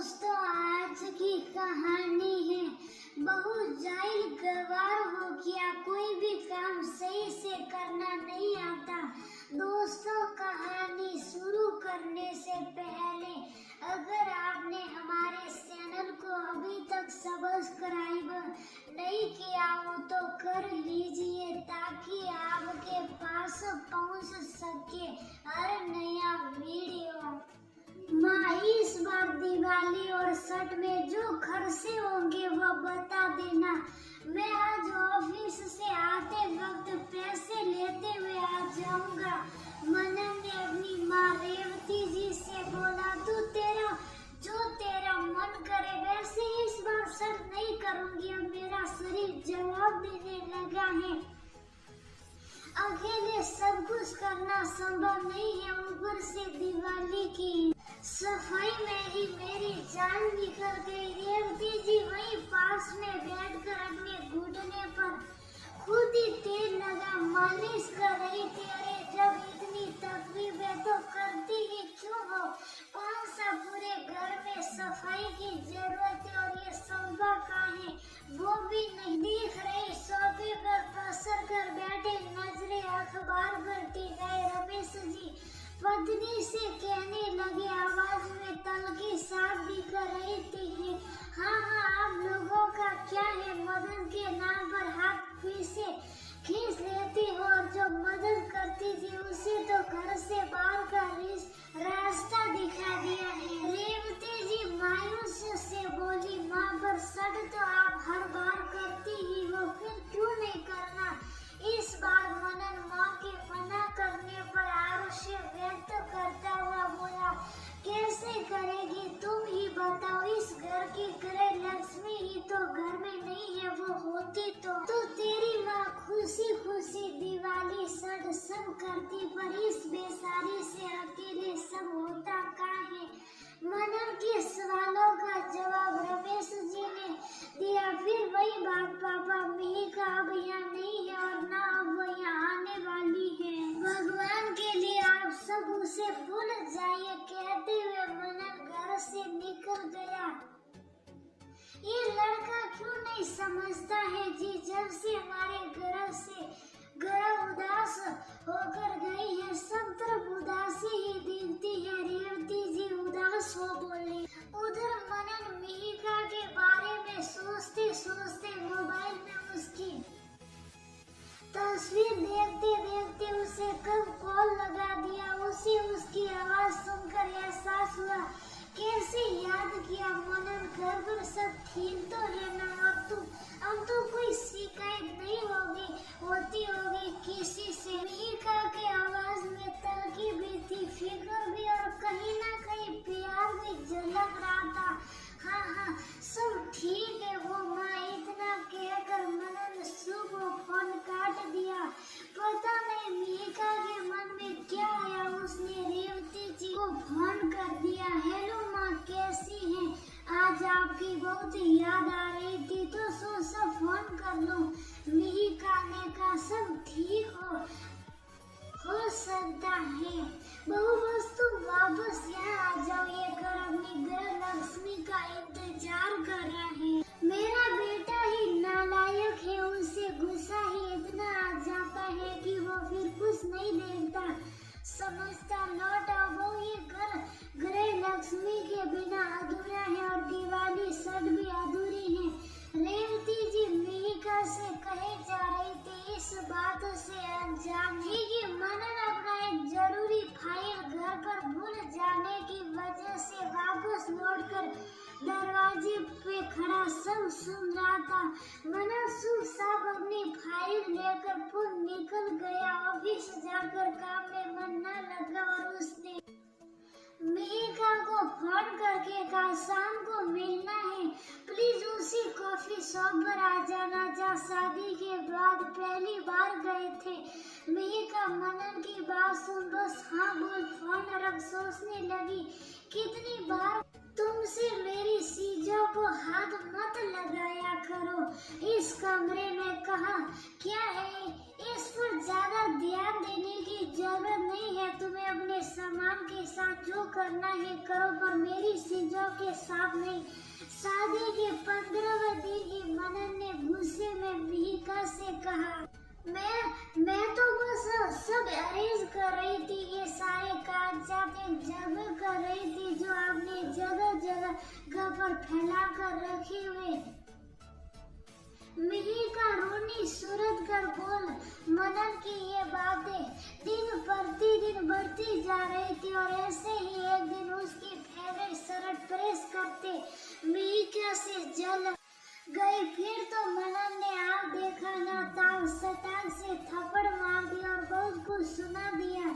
दोस्तों, आज की कहानी है बहुत जाहिल गवार हो गया, कोई भी काम सही से करना नहीं आता। दोस्तों, कहानी शुरू करने से पहले अगर आपने हमारे चैनल को अभी तक सब्सक्राइब नहीं किया हो तो कर लीजिए ताकि आपके पास पहुंच सके हर नया वीडियो। माँ, इस बार दिवाली और छठ में जो खर्चे होंगे वो बता देना। मैं आज ऑफिस से आते वक्त पैसे लेते हुए आ जाऊंगा। मनन ने अपनी माँ रेवती जी से बोला, तू तेरा मन करे वैसे इस बार छठ नहीं करूंगी, अब मेरा शरीर जवाब देने लगा है। अकेले सब कुछ करना संभव नहीं है, ऊपर से दिवाली की सफाई में ही मेरी जान निकल गई। रेवती जी वहीं पास में बैठकर अपने घुटने पर खुद ही तेल लगा मालिश कर रही थी। अरे, जब इतनी तकलीफें तो करती ही क्यों हो, कौन सा पूरे घर में सफाई की जरूरत है और ये संभव कहाँ है वो भी नहीं दिख रही। सोफे पर पसर कर बैठे नजरें अखबार पढ़ती गए। रमेश जी पत्नी से कहने लगे, आवाज में तलखी साफ भी कर रही थी। हाँ, आप लोगों का क्या है, मदद के नाम पर हाथ पीछे खींच लेती हो और जो मदद करती थी उसे तो घर से बाहर का रास्ता दिखा दिया है। रेवती जी मायूस से बोली, माँ, पर छठ तो आप हर बार करती ही हो, फिर क्यों नहीं करना। इस बार मनन माँ के मना करने पर आक्रोश व्यक्त करता हुआ बोला, कैसे करेगी, तुम ही बताओ। इस घर की गृह लक्ष्मी ही तो घर में नहीं है, वो होती तो तेरी माँ खुशी खुशी दिवाली छठ सब करती, पर इस बेचारी से अकेले सब होता कहाँ है। मनन के सवालों का जवाब रमेश जी ने दिया। फिर वही बात, पापा, मिहिका अब यहाँ नहीं है और ना अब वो यहाँ आने वाली है। भगवान के लिए आप सब उसे भूल जाइए, कहते हुए मनन घर से निकल गया। ये लड़का क्यों नहीं समझता है जी, जब से हमारे घर उदास होकर गई है, सब तरफ उदासी ही दिखती है। रेवती जी उदास हो बोली। उधर मनन मिहिका के बारे में सोचते सोचते मोबाइल में उसकी तस्वीर देखते देखते उसे कब कॉल लगा दिया। उसे उसकी आवाज सुनकर एहसास हुआ, कैसे याद किया। मनन, घर पर सब ठीक तो है ना, अब तो कोई शिकायत नहीं होती होगी किसी से। मिहिका के आवाज में तलखी भी थी, फिक्र भी और कहीं ना कहीं प्यार भी झलक रहा था। हाँ, सब ठीक है वो माँ, इतना कहकर मनन सुबह फोन काट दिया। पता नहीं मिहिका के मन में क्या आया, उसने रेवती जी को फोन कर दिया। हेलो माँ, कैसी हैं? आज आपकी बहुत याद आ रही थी तो सोचा फोन कर लूं। मिहिका ने कहा, सब ठीक हो सकता है बहू, बस तुम वापस यहाँ आ जाओ, ये घर अपनी गृह लक्ष्मी का इंतजार कर रहा है। मेरा बेटा ही नालायक है, उसे गुस्सा ही इतना आ जाता है कि वो फिर कुछ नहीं देखता समझता। लौट आओ बहू, ये घर गृह लक्ष्मी के बिना अधूरा है और दिवाली छठ भी अधूरी है। रेवती जी मिहिका से कहे जा रही थी, इस बात से अनजान थी कि मनन अपना एक जरूरी फाइल घर पर भूल जाने की वजह से वापस लौटकर दरवाजे पे खड़ा सब सुन रहा था। मनन सुबह साफ अपनी फाइल लेकर पुल निकल गया। ऑफिस जाकर काम में मन न लगा और उसने मिहिका को फोन करके कहा, शाम को मिलना है, प्लीज उसी कॉफी शॉप पर आ जाना जहाँ शादी के बाद पहली बार गए थे। मिहिका मनन की बात सुन बस हाँ बोल फोन रख सोचने लगी, कितनी बार तुमसे मेरी चीजों को हाथ मत लगाया करो। इस कमरे में कहा क्या है, इस पर ज्यादा ध्यान देने की जरूरत नहीं है, तुम्हें अपने सामान के साथ जो करना है करो, पर मेरी चीजों के साथ मनन ने गुस्से में मिहिका से कहा, मैं तो बस सब अरेंज कर रही थी, ये सारे कागजात एक जगह कर रही थी जो आपने जगह जगह पर फैला कर रखे हुए। मिहिका रोनी सूरत कर बोल, मनन की ये बातें दिन प्रतिदिन बढ़ती जा रही थी और ऐसे ही एक दिन उसकी फेवरेट शर्ट प्रेस करते मिहिका से जल गई। फिर तो मनन ने आप देखा ना ताक सताक से थप्पड़ मार दिया और बहुत कुछ सुना दिया।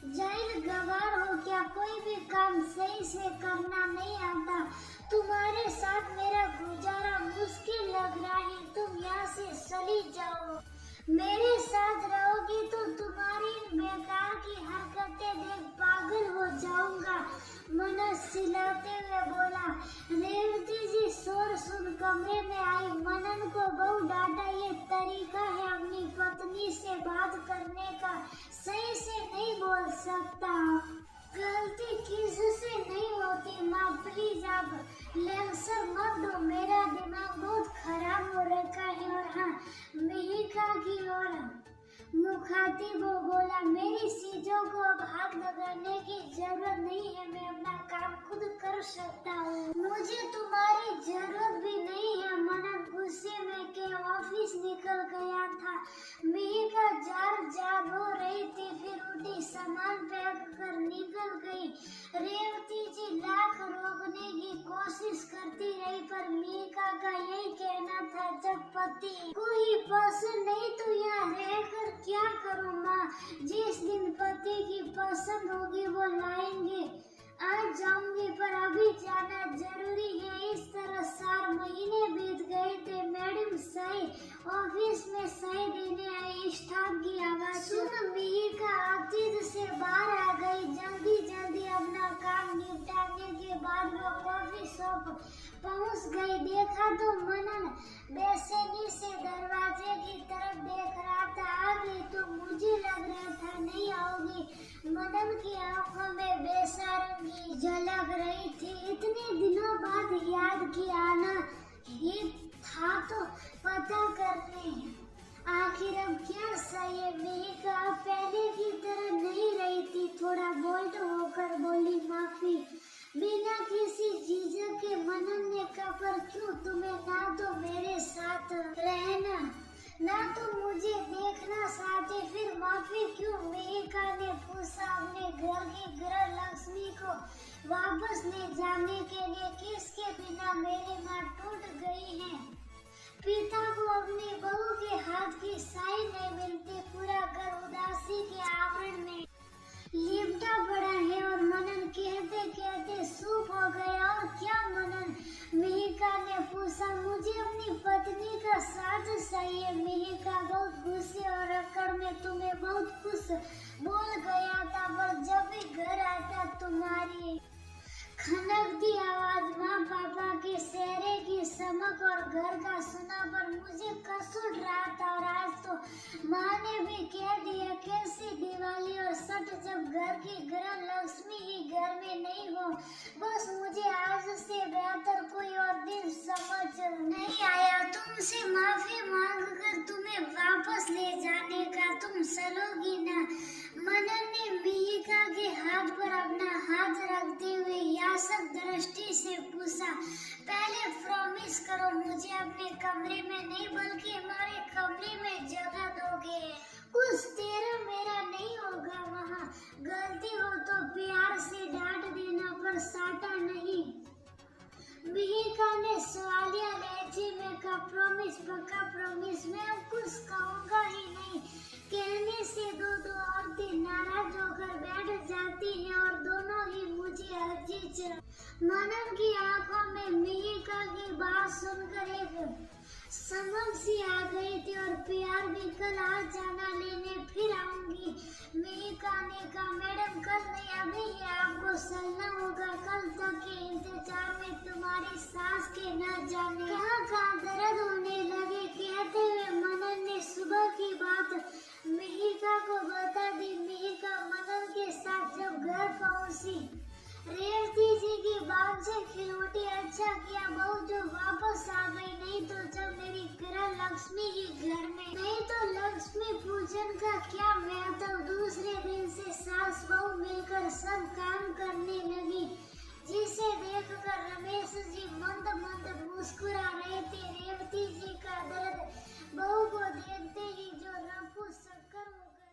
जाहिल गवार हो क्या, कोई भी काम सही से करना नहीं आता। तुम्हारे साथ मेरा गुजारा मुश्किल लग रहा है, तुम यहाँ से चली जाओ। मेरे साथ रहोगी तो तुम्हारी इन बेकार की हरकतें देख पागल हो जाऊंगा, मनन चिल्लाते हुए बोला। रेवती जी शोर सुन कमरे में आई। मनन को बहुत डांटा, ये तरीका है अपनी पत्नी से बात करने का, सही से नहीं बोल सकता। गलती किसी से नहीं होती माँ, प्लीज आप लेक्चर मत दो, मेरा दिमाग बहुत खराब हो रखा है। और हाँ, मिहिका की ओर मुखातिब वो बोला, मेरी चीजों को अब हाथ लगाने की जरूरत नहीं है, मैं अपना काम खुद कर सकता हूँ, मुझे तुम्हारी जरूरत भी नहीं है। मनन गुस्से में के ऑफिस निकल गया था। मिहिका जार हो रही थी, फिर उठी, सामान पैक कर निकल गई। रेवती जी लाख रोकने की कोशिश करती रही, पर मिहिका का यही कहना था, जब पति कोई पसंद नहीं तो यहाँ रहकर क्या करूँ माँ, जिस दिन पति की पसंद होगी वो लाएंगे, आ जाऊंगी, पर अभी जाना जरूरी है। इस तरह 4 महीने बीत गए थे। मैडम साई ऑफिस में साई देने आई। स्टाफ की आवाज सुन मिहिका अतीत से बाहर आ गई। जल्दी अपना काम निपटाने के बाद वो कॉफी शॉप पहुंच गई। देखा तो मनन बेचैनी से दरवाजे की तरफ देख रहा था। आ गई तो मुझे लग रहा था नहीं आओगी। मनन की आंखों में बेशर्मी झलक रही थी। इतने दिनों बाद याद किया आना ही था तो पता करने, आखिर अब क्या सही है। मिहिका पहले की तरह नहीं रही थी, थोड़ा बोल्ड होकर बोली, माफी। बिना किसी झिझक के मनन ने कहा, पर क्यों, तुम्हें ना तो मेरे साथ रहना ना तो मुझे देखना चाहते, फिर माफी क्यों? मिहिका ने पूछा। अपने घर की गृह लक्ष्मी को वापस ले जाने के लिए, किसके बिना मेरी माँ टूट गई है। पिता को अपनी बहू के हाथ की साई नहीं मिलती। पूरा घर उदासी के आवरण में लिपटा पड़ा है और मनन कहते कहते सूप हो गया। और क्या मनन? मिहिका ने पूछा। मुझे अपनी पत्नी का साथ चाहिए। मिहिका बहुत गुस्से और अकड़ में तुम्हें बहुत कुछ बोल गया था, पर जब भी घर आता तुम्हारी खनकती आवाज, माँ पापा के चेहरे की चमक और घर का सुना पर मुझे कसुट रहा था। और आज तो माँ ने भी कह दिया, कैसी दिवाली और सट जब घर की गृह लक्ष्मी ही घर में नहीं हो। बस मुझे आज से बेहतर कोई और दिन समझ नहीं आया। तुमसे माफी मांग कर तुम्हें वापस ले जाने का तुम चलोगी ना? मनन ने मिहिका के हाथ पर अपना हाथ रखते हुए याचक दृष्टि से पूछा। पहले प्रॉमिस करो, मुझे अपने कमरे में नहीं बल्कि हमारे कमरे में जगह दोगे। कुछ तेरा मेरा नहीं होगा वहाँ। गलती हो तो प्यार से डांट देना, पर साटा नहीं। मिहिका ने सवालिया लहजे में कहा, प्रॉमिस, पक्का प्रॉमिस। मैं अब कुछ कहूँगा ही नहीं। कहने से दो औरतें नाराज होकर बैठ जाती हैं और दोनों ही मुझे अजीज। मनन की आंखों में मिहिका की बात सुनकर एक समझ सी आ गई थी। और प्यार भी कल आ जाना लेने, फिर आऊंगी। मिहिका ने कहा, मैडम कल नहीं, अभी ही आपको चलना होगा। कल तक के इंतजार में तुम्हारी सांस के न जाने कहाँ दर्द होने लगे। कहते हुए मनन ने सुबह की बात मिहिका को बता दी। मिहिका मनन के साथ जब घर पहुंची, रेवती जी की बात से खिल उठी। अच्छा किया बहू जो वापस आ गई, नहीं तो जब मेरी लक्ष्मी जी घर में, नहीं तो लक्ष्मी पूजन का क्या महत्व। दूसरे दिन से सास बहू मिलकर सब काम करने लगी, जिसे देखकर रमेश जी मंद मंद मुस्कुरा रहे थे। रेवती जी का दर्द बहू को देखते ही जो रफू शक्कर हो गया।